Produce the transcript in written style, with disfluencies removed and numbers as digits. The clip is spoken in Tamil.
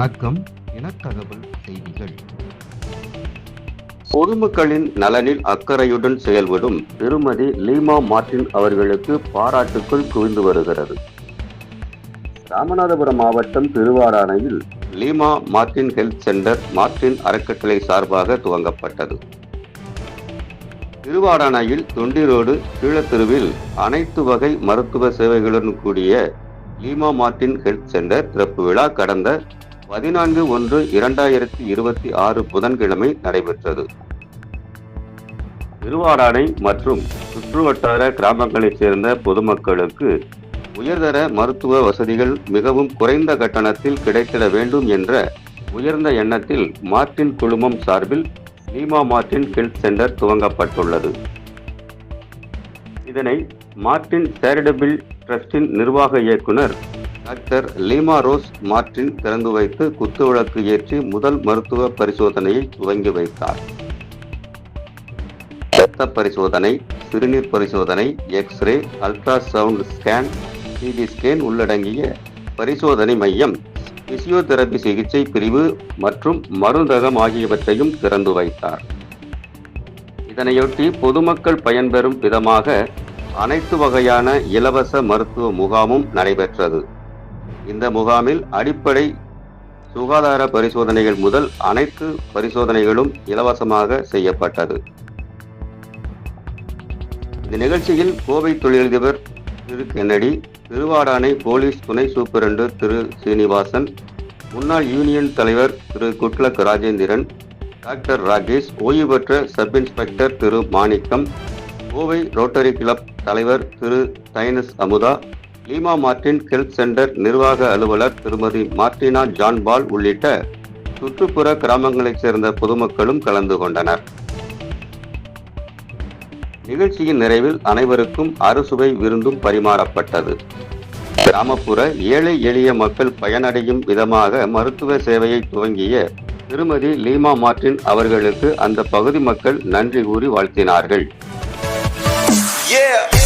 வணக்கம். இனத்தகவல் செய்திகள். பொதுமக்களின் நலனில் அக்கறையுடன் செயல்படும் திருமதி லீமா மார்டின் அவர்களுக்கு பாராட்டுக்கள் குவிந்து வருகிறது. ராமநாதபுரம் மாவட்டம் திருவாடானையில் Lima Martin health centre Martin அறக்கட்டளை சார்பாக துவங்கப்பட்டது. திருவாடானையில் தொண்டி ரோடு கீழத்தெருவில் அனைத்து வகை மருத்துவ சேவைகளுடன் கூடிய லீமா மார்டின் ஹெல்த் சென்டர் திறப்பு விழா கடந்த 14/1/2026 புதன்கிழமை நடைபெற்றது. திருவாடானை மற்றும் சுற்றுவட்டார கிராமங்களைச் சேர்ந்த பொதுமக்களுக்கு உயர்தர மருத்துவ வசதிகள் மிகவும் குறைந்த கட்டணத்தில் கிடைத்திட வேண்டும் என்ற உயர்ந்த எண்ணத்தில் மார்டின் குழுமம் சார்பில் லீமா மார்டின் ஹெல்த் சென்டர் துவங்கப்பட்டுள்ளது. இதனை மார்டின் சேரிட்டபிள் டிரஸ்டின் நிர்வாக இயக்குனர் டாக்டர் லீமா ரோஸ் மார்டின் திறந்து வைத்து குத்துவிளக்கு ஏற்றி முதல் மருத்துவ பரிசோதனையை துவங்கி வைத்தார். இரத்த பரிசோதனை, சிறுநீர் பரிசோதனை, X-ray, ultrasound scan, CT scan உள்ளடங்கிய பரிசோதனை மையம், பிசியோதெரபி சிகிச்சை பிரிவு மற்றும் மருந்தகம் ஆகியவற்றையும் திறந்து வைத்தார். இதனையொட்டி பொதுமக்கள் பயன்பெறும் விதமாக அனைத்து வகையான இலவச மருத்துவ முகாமும் நடைபெற்றது. இந்த முகாமில் அடிப்படை சுகாதார பரிசோதனைகள் முதல் அனைத்து பரிசோதனைகளும் இலவசமாக செய்யப்பட்டது. இந்த நிகழ்ச்சியில் கோவை தொழிலதிபர் திரு கென்னடி, திருவாடானை போலீஸ் துணை சூப்பரண்டு திரு சீனிவாசன், முன்னாள் யூனியன் தலைவர் திரு குட்லக் ராஜேந்திரன், டாக்டர் ராகேஷ், ஓய்வு பெற்ற சப் இன்ஸ்பெக்டர் திரு மாணிக்கம், கோவை ரோட்டரி கிளப் தலைவர் திரு தைனஸ் Amudha, Lima Martin health centre நிர்வாக அலுவலர் திருமதி மார்டினா ஜான்பால் உள்ளிட்ட சுற்றுப்புற கிராமங்களைச் சேர்ந்த பொதுமக்களும் கலந்து கொண்டனர். நிகழ்ச்சியின் நிறைவில் அனைவருக்கும் அறுசுவை விருந்தும் பரிமாறப்பட்டது. கிராமப்புற ஏழை எளிய மக்கள் பயனடையும் விதமாக மருத்துவ சேவையை துவங்கிய திருமதி லீமா மார்டின் அவர்களுக்கு அந்த பகுதி மக்கள் நன்றி கூறி வாழ்த்தினார்கள். Yeah.